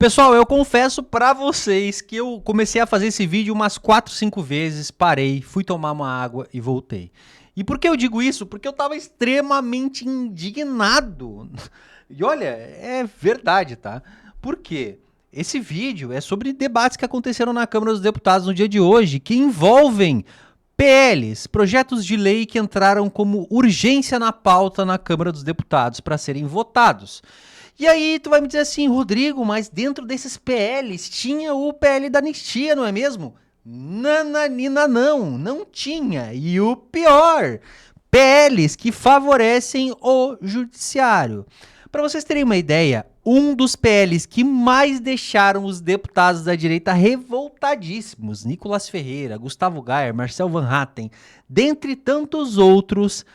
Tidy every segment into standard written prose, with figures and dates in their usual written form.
Pessoal, eu confesso pra vocês que eu comecei a fazer esse vídeo umas 4, 5 vezes, parei, fui tomar uma água e voltei. E por que eu digo isso? Porque eu tava extremamente indignado. E olha, é verdade, tá? Por quê? Esse vídeo é sobre debates que aconteceram na Câmara dos Deputados no dia de hoje, que envolvem PLs, projetos de lei que entraram como urgência na pauta na Câmara dos Deputados para serem votados. E aí tu vai me dizer assim, Rodrigo, mas dentro desses PLs tinha o PL da anistia, não é mesmo? Nananina não tinha. E o pior, PLs que favorecem o judiciário. Para vocês terem uma ideia, um dos PLs que mais deixaram os deputados da direita revoltadíssimos, Nicolas Ferreira, Gustavo Gayer, Marcel Van Hatten, dentre tantos outros,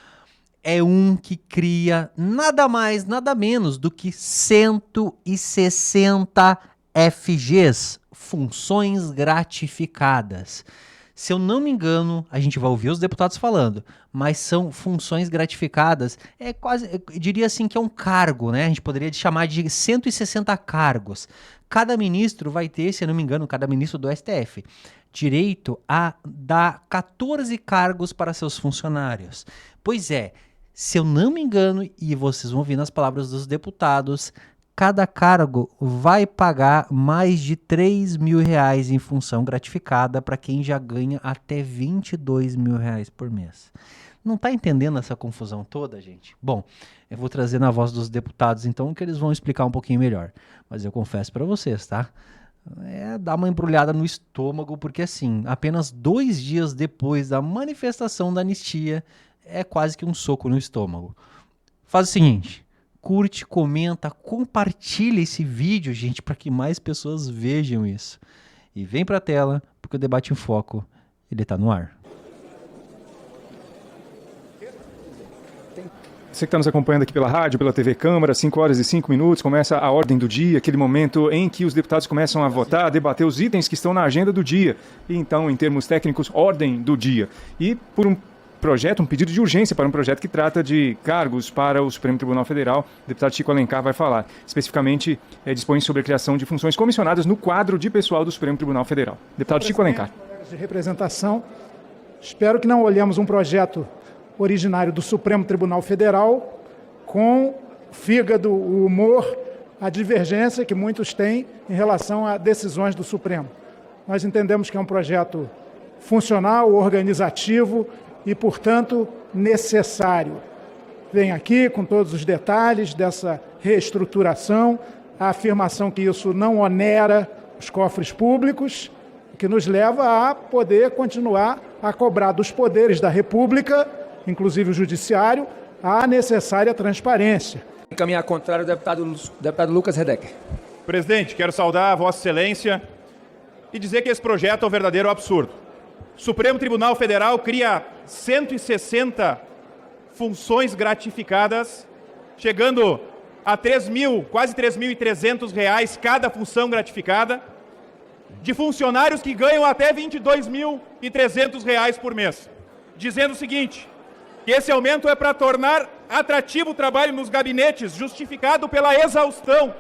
é um que cria nada mais, nada menos do que 160 FGs, funções gratificadas. Se eu não me engano, a gente vai ouvir os deputados falando, mas são funções gratificadas, é quase, eu diria assim que é um cargo, né? A gente poderia chamar de 160 cargos. Cada ministro vai ter, se eu não me engano, cada ministro do STF, direito a dar 14 cargos para seus funcionários. Pois é, se eu não me engano, e vocês vão ouvir nas palavras dos deputados, cada cargo vai pagar mais de R$3 mil em função gratificada para quem já ganha até R$22 mil por mês. Não tá entendendo essa confusão toda, gente? Bom, eu vou trazer na voz dos deputados então que eles vão explicar um pouquinho melhor. Mas eu confesso para vocês, tá? Dá uma embrulhada no estômago, porque assim, apenas 2 dias depois da manifestação da anistia, é quase que um soco no estômago. Faz o seguinte, curte, comenta, compartilha esse vídeo, gente, para que mais pessoas vejam isso. E vem para a tela, porque o Debate em Foco, ele tá no ar. Você que está nos acompanhando aqui pela rádio, pela TV Câmara, 5 horas e 5 minutos, começa a ordem do dia, aquele momento em que os deputados começam a votar, a debater os itens que estão na agenda do dia. E então, em termos técnicos, ordem do dia. E por um projeto, um pedido de urgência para um projeto que trata de cargos para o Supremo Tribunal Federal. O deputado Chico Alencar vai falar. Especificamente, dispõe sobre a criação de funções comissionadas no quadro de pessoal do Supremo Tribunal Federal. Deputado Chico Alencar. De representação, espero que não olhemos um projeto originário do Supremo Tribunal Federal com fígado, o humor, a divergência que muitos têm em relação a decisões do Supremo. Nós entendemos que é um projeto funcional, organizativo, e, portanto, necessário. Vem aqui com todos os detalhes dessa reestruturação, a afirmação que isso não onera os cofres públicos, que nos leva a poder continuar a cobrar dos poderes da República, inclusive o Judiciário, a necessária transparência. Encaminhar contrário, deputado Lucas Redecker. Presidente, quero saudar a Vossa Excelência e dizer que esse projeto é um verdadeiro absurdo. O Supremo Tribunal Federal cria 160 funções gratificadas, chegando a quase R$3.300 cada função gratificada, de funcionários que ganham até R$22.300 por mês, dizendo o seguinte, que esse aumento é para tornar atrativo o trabalho nos gabinetes, justificado pela exaustão.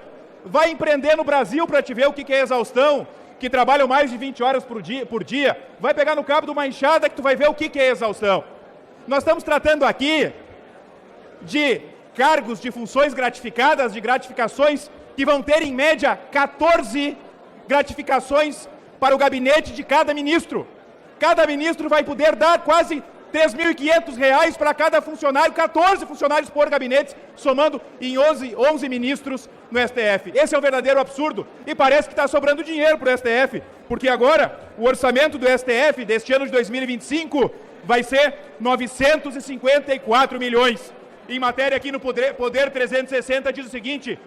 Vai empreender no Brasil para te ver o que é exaustão, que trabalham mais de 20 horas por dia, vai pegar no cabo de uma enxada que tu vai ver o que é exaustão. Nós estamos tratando aqui de cargos de funções gratificadas, de gratificações que vão ter, em média, 14 gratificações para o gabinete de cada ministro. Cada ministro vai poder dar quase R$3.500 para cada funcionário, 14 funcionários por gabinete, somando em 11 ministros no STF. Esse é um verdadeiro absurdo e parece que está sobrando dinheiro para o STF, porque agora o orçamento do STF deste ano de 2025 vai ser 954 milhões. Em matéria aqui no Poder 360 diz o seguinte,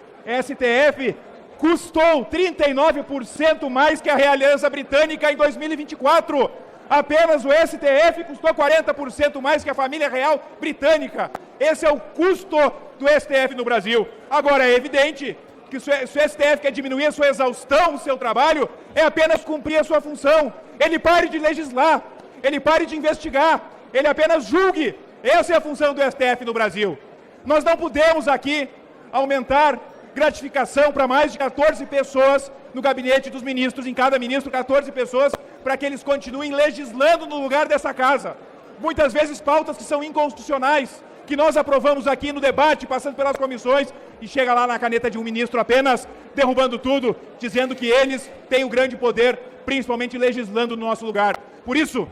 STF custou 39% mais que a realeza britânica em 2024. Apenas o STF custou 40% mais que a família real britânica. Esse é o custo do STF no Brasil. Agora, é evidente que se o STF quer diminuir a sua exaustão, o seu trabalho, é apenas cumprir a sua função. Ele pare de legislar, ele pare de investigar, ele apenas julgue. Essa é a função do STF no Brasil. Nós não podemos aqui aumentar gratificação para mais de 14 pessoas no gabinete dos ministros, em cada ministro 14 pessoas, para que eles continuem legislando no lugar dessa casa. Muitas vezes pautas que são inconstitucionais, que nós aprovamos aqui no debate, passando pelas comissões, e chega lá na caneta de um ministro apenas, derrubando tudo, dizendo que eles têm o grande poder, principalmente legislando no nosso lugar. Por isso,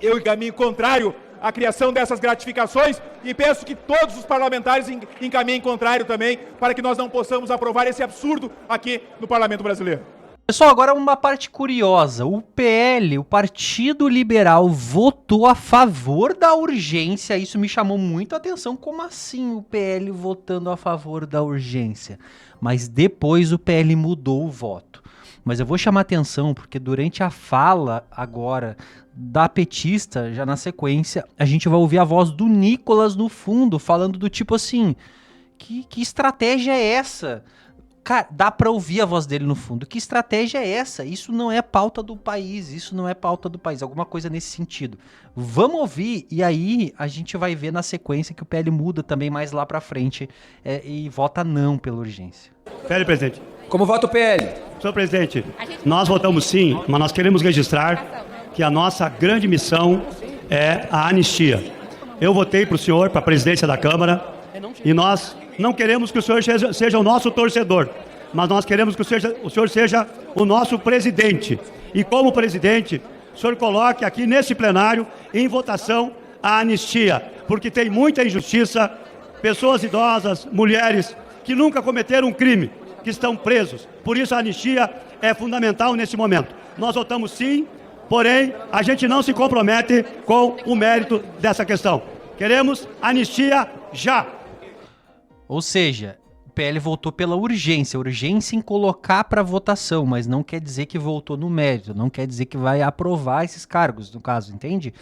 eu encaminho contrário à criação dessas gratificações e peço que todos os parlamentares encaminhem contrário também, para que nós não possamos aprovar esse absurdo aqui no Parlamento Brasileiro. Pessoal, agora uma parte curiosa. O PL, o Partido Liberal, votou a favor da urgência. Isso me chamou muito a atenção. Como assim o PL votando a favor da urgência? Mas depois o PL mudou o voto. Mas eu vou chamar atenção porque durante a fala agora da petista, já na sequência, a gente vai ouvir a voz do Nicolas no fundo, falando do tipo assim, que estratégia é essa? Cara, dá pra ouvir a voz dele no fundo. Que estratégia é essa? Isso não é pauta do país, isso não é pauta do país, alguma coisa nesse sentido. Vamos ouvir e aí a gente vai ver na sequência que o PL muda também mais lá pra frente e vota não pela urgência. PL, presidente. Como vota o PL? Senhor presidente, nós votamos sim, mas nós queremos registrar que a nossa grande missão é a anistia. Eu votei para o senhor, para a presidência da Câmara, e nós não queremos que o senhor seja o nosso torcedor, mas nós queremos que o senhor seja o nosso presidente. E como presidente, o senhor coloque aqui nesse plenário em votação a anistia, porque tem muita injustiça, pessoas idosas, mulheres que nunca cometeram um crime, que estão presos. Por isso a anistia é fundamental nesse momento. Nós votamos sim, porém a gente não se compromete com o mérito dessa questão. Queremos anistia já. Ou seja, o PL votou pela urgência em colocar para votação, mas não quer dizer que votou no mérito, não quer dizer que vai aprovar esses cargos, no caso, entende?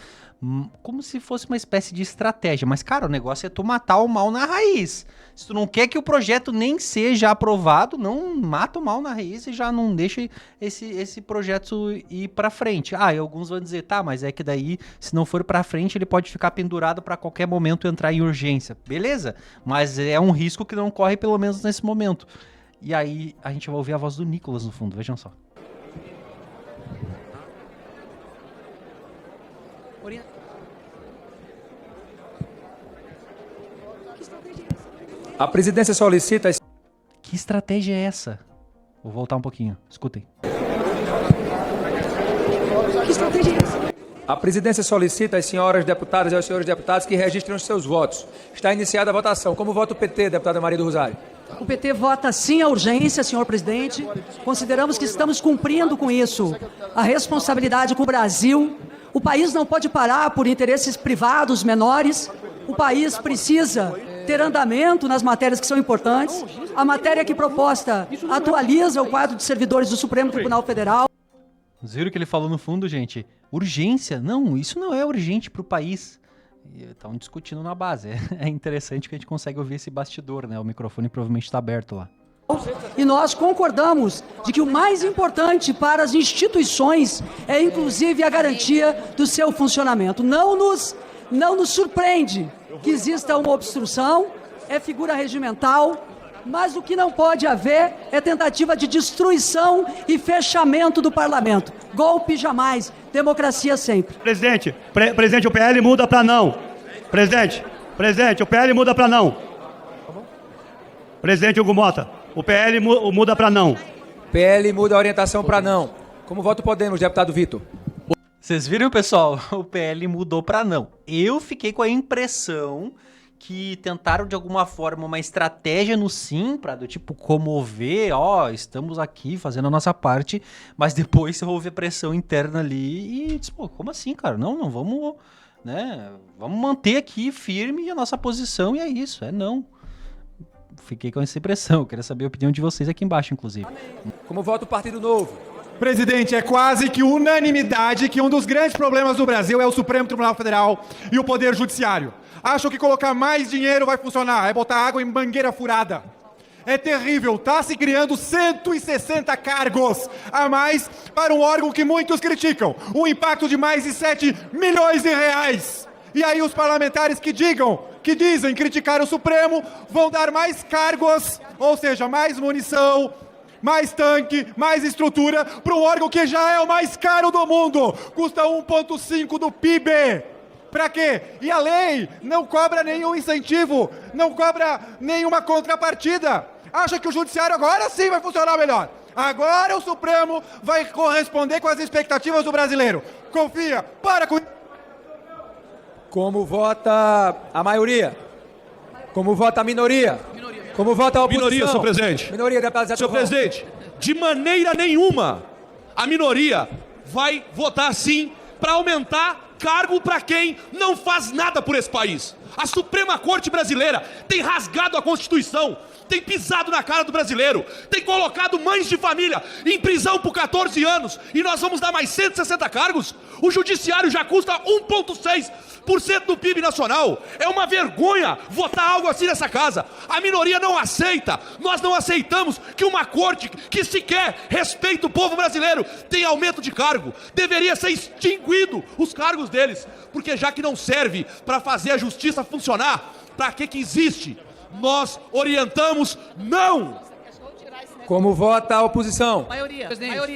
Como se fosse uma espécie de estratégia, mas cara, o negócio é tu matar o mal na raiz. Se tu não quer que o projeto nem seja aprovado, não mata o mal na raiz e já não deixa esse projeto ir pra frente. E alguns vão dizer, tá, mas é que daí, se não for pra frente, ele pode ficar pendurado pra qualquer momento entrar em urgência. Beleza, mas é um risco que não corre pelo menos nesse momento. E aí a gente vai ouvir a voz do Nicolas no fundo, vejam só. A presidência solicita... Que estratégia é essa? Vou voltar um pouquinho, escutem. Que estratégia é essa? A presidência solicita às senhoras deputadas e aos senhores deputados que registrem os seus votos. Está iniciada a votação. Como vota o PT, deputada Maria do Rosário? O PT vota sim à urgência, senhor presidente. Consideramos que estamos cumprindo com isso a responsabilidade com o Brasil. O país não pode parar por interesses privados menores. O país precisa ter andamento nas matérias que são importantes. A matéria aqui proposta atualiza o quadro de servidores do Supremo Tribunal Federal. Vocês viram o que ele falou no fundo, gente? Urgência? Não, isso não é urgente para o país. Estão discutindo na base. É interessante que a gente consegue ouvir esse bastidor, né? O microfone provavelmente está aberto lá. E nós concordamos de que o mais importante para as instituições é inclusive a garantia do seu funcionamento. Não nos surpreende que exista uma obstrução, é figura regimental, mas o que não pode haver é tentativa de destruição e fechamento do parlamento. Golpe jamais, democracia sempre. Presidente, o PL muda para não. Presidente, o PL muda para não. Presidente Hugo Mota, o PL muda para não. PL muda a orientação para não. Como vota o Podemos, deputado Vitor? Vocês viram, pessoal? O PL mudou para não. Eu fiquei com a impressão que tentaram de alguma forma uma estratégia no sim, para do tipo comover, estamos aqui fazendo a nossa parte, mas depois houve a pressão interna ali e disse, como assim, cara? Não vamos, né? Vamos manter aqui firme a nossa posição e é isso, não. Fiquei com essa impressão, eu queria saber a opinião de vocês aqui embaixo, inclusive. Como vota o Partido Novo? Presidente, é quase que unanimidade que um dos grandes problemas do Brasil é o Supremo Tribunal Federal e o Poder Judiciário. Acham que colocar mais dinheiro vai funcionar, é botar água em mangueira furada. É terrível, está se criando 160 cargos a mais para um órgão que muitos criticam. Um impacto de mais de 7 milhões de reais. E aí os parlamentares que digam que dizem criticar o Supremo vão dar mais cargos, ou seja, mais munição, mais tanque, mais estrutura para um órgão que já é o mais caro do mundo. Custa 1,5% do PIB. Para quê? E a lei não cobra nenhum incentivo, não cobra nenhuma contrapartida. Acha que o judiciário agora sim vai funcionar melhor. Agora o Supremo vai corresponder com as expectativas do brasileiro. Confia, para com... Como vota a maioria? Como vota a minoria? Como vota a oposição? Minoria, senhor presidente. Minoria, deputado Zé Senhor Trovão. presidente, de maneira nenhuma a minoria vai votar sim para aumentar cargo para quem não faz nada por esse país. A Suprema Corte Brasileira tem rasgado a Constituição, tem pisado na cara do brasileiro, tem colocado mães de família em prisão por 14 anos e nós vamos dar mais 160 cargos? O judiciário já custa 1,6% do PIB nacional. É uma vergonha votar algo assim nessa casa. A minoria não aceita. Nós não aceitamos que uma corte que sequer respeita o povo brasileiro tenha aumento de cargo. Deveria ser extinguido os cargos deles, porque já que não serve para fazer a justiça funcionar, para que existe? Nós orientamos não. Como vota a oposição? Maioria,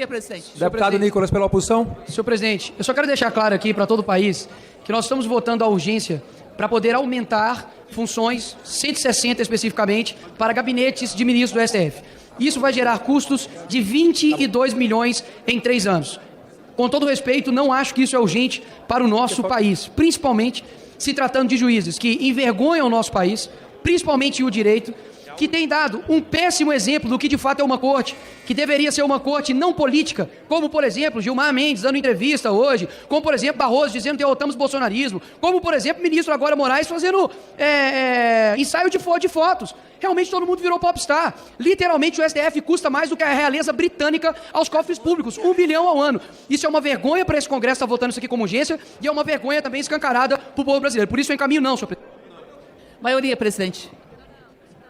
presidente. Deputado Nicolas, pela oposição. Senhor presidente, eu só quero deixar claro aqui para todo o país que nós estamos votando a urgência para poder aumentar funções, 160 especificamente, para gabinetes de ministros do STF. Isso vai gerar custos de 22 milhões em 3 anos. Com todo respeito, não acho que isso é urgente para o nosso país, principalmente se tratando de juízes que envergonham o nosso país, principalmente o direito, que tem dado um péssimo exemplo do que de fato é uma corte, que deveria ser uma corte não política, como, por exemplo, Gilmar Mendes dando entrevista hoje, como, por exemplo, Barroso dizendo que derrotamos o bolsonarismo, como, por exemplo, o ministro agora Moraes fazendo ensaio de fotos. Realmente todo mundo virou popstar. Literalmente o STF custa mais do que a realeza britânica aos cofres públicos, 1 bilhão ao ano. Isso é uma vergonha para esse Congresso estar votando isso aqui como urgência e é uma vergonha também escancarada para o povo brasileiro. Por isso eu encaminho não, senhor presidente. Maioria, presidente.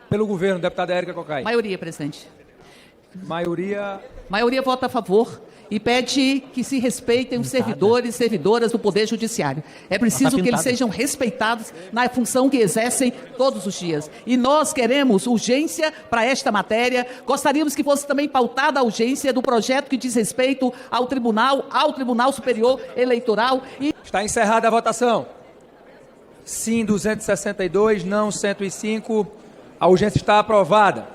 Pelo governo, deputada Érica Cocai. Maioria, presidente. Maioria. Maioria vota a favor e pede que se respeitem os servidores e servidoras do Poder Judiciário. É preciso que eles sejam respeitados na função que exercem todos os dias. E nós queremos urgência para esta matéria. Gostaríamos que fosse também pautada a urgência do projeto que diz respeito ao Tribunal Superior Eleitoral. Está encerrada a votação. Sim, 262, não 105. A urgência está aprovada.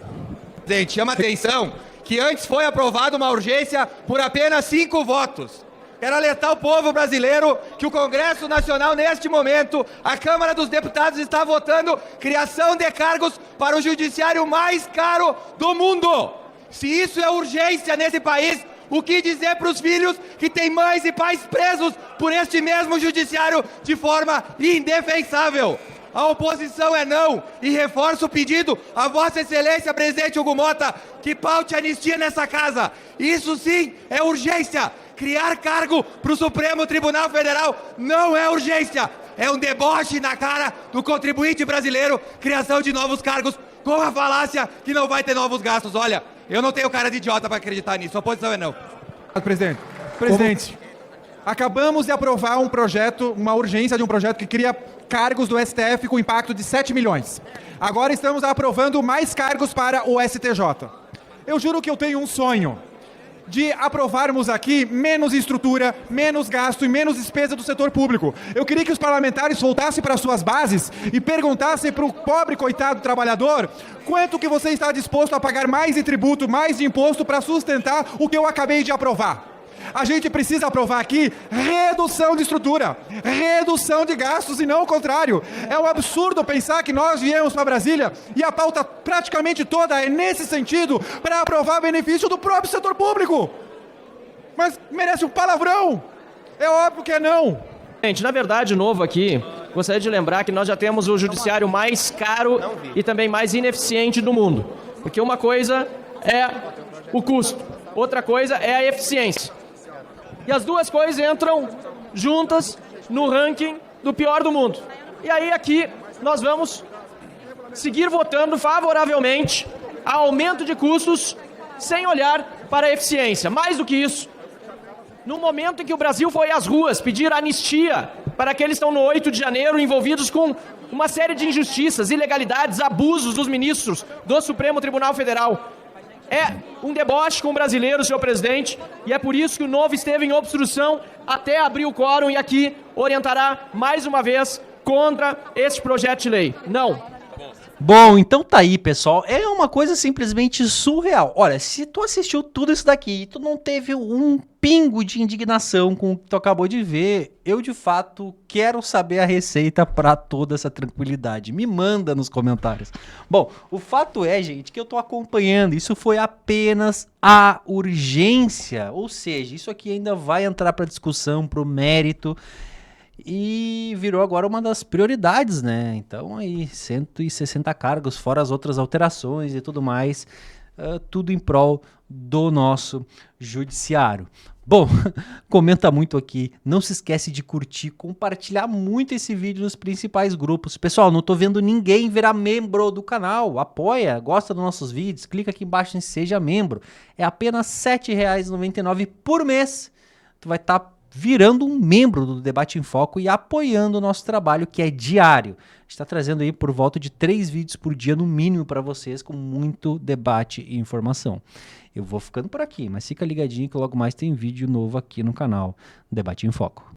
Presidente, chama atenção que antes foi aprovada uma urgência por apenas 5 votos. Quero alertar o povo brasileiro que o Congresso Nacional, neste momento, a Câmara dos Deputados está votando criação de cargos para o judiciário mais caro do mundo. Se isso é urgência nesse país, o que dizer para os filhos que têm mães e pais presos por este mesmo judiciário de forma indefensável? A oposição é não, e reforço o pedido a Vossa Excelência, presidente Hugo Motta, que paute a anistia nessa casa. Isso sim é urgência. Criar cargo para o Supremo Tribunal Federal não é urgência. É um deboche na cara do contribuinte brasileiro, criação de novos cargos com a falácia que não vai ter novos gastos. Olha, eu não tenho cara de idiota para acreditar nisso. A oposição é não. Presidente, acabamos de aprovar um projeto, uma urgência de um projeto que cria cargos do STF com impacto de 7 milhões. Agora estamos aprovando mais cargos para o STJ. Eu juro que eu tenho um sonho de aprovarmos aqui menos estrutura, menos gasto e menos despesa do setor público. Eu queria que os parlamentares voltassem para suas bases e perguntassem para o pobre coitado trabalhador quanto que você está disposto a pagar mais de tributo, mais de imposto para sustentar o que eu acabei de aprovar. A gente precisa aprovar aqui redução de estrutura, redução de gastos e não o contrário. É um absurdo pensar que nós viemos para Brasília e a pauta praticamente toda é nesse sentido para aprovar benefício do próprio setor público. Mas merece um palavrão. É óbvio que é não. Gente, na verdade, novo aqui, gostaria de lembrar que nós já temos o judiciário mais caro e também mais ineficiente do mundo. Porque uma coisa é o custo, outra coisa é a eficiência. E as duas coisas entram juntas no ranking do pior do mundo. E aí aqui nós vamos seguir votando favoravelmente a aumento de custos sem olhar para a eficiência. Mais do que isso, no momento em que o Brasil foi às ruas pedir anistia para aqueles que estão no 8 de janeiro envolvidos com uma série de injustiças, ilegalidades, abusos dos ministros do Supremo Tribunal Federal. É um deboche com o brasileiro, senhor presidente, e é por isso que o Novo esteve em obstrução até abrir o quórum e aqui orientará mais uma vez contra este projeto de lei. Não. Bom, então tá aí, pessoal. É uma coisa simplesmente surreal. Olha, se tu assistiu tudo isso daqui e tu não teve um pingo de indignação com o que tu acabou de ver, eu de fato quero saber a receita pra toda essa tranquilidade. Me manda nos comentários. Bom, o fato é, gente, que eu tô acompanhando. Isso foi apenas a urgência. Ou seja, isso aqui ainda vai entrar pra discussão, pro mérito. E virou agora uma das prioridades, né? Então aí 160 cargos, fora as outras alterações e tudo mais, tudo em prol do nosso judiciário. Bom, comenta muito aqui, não se esquece de curtir, compartilhar muito esse vídeo nos principais grupos. Pessoal, não tô vendo ninguém virar membro do canal, apoia, gosta dos nossos vídeos, clica aqui embaixo em Seja Membro. É apenas R$ 7,99 por mês, tu vai estar virando um membro do Debate em Foco e apoiando o nosso trabalho, que é diário. A gente está trazendo aí por volta de 3 vídeos por dia, no mínimo, para vocês, com muito debate e informação. Eu vou ficando por aqui, mas fica ligadinho que logo mais tem vídeo novo aqui no canal Debate em Foco.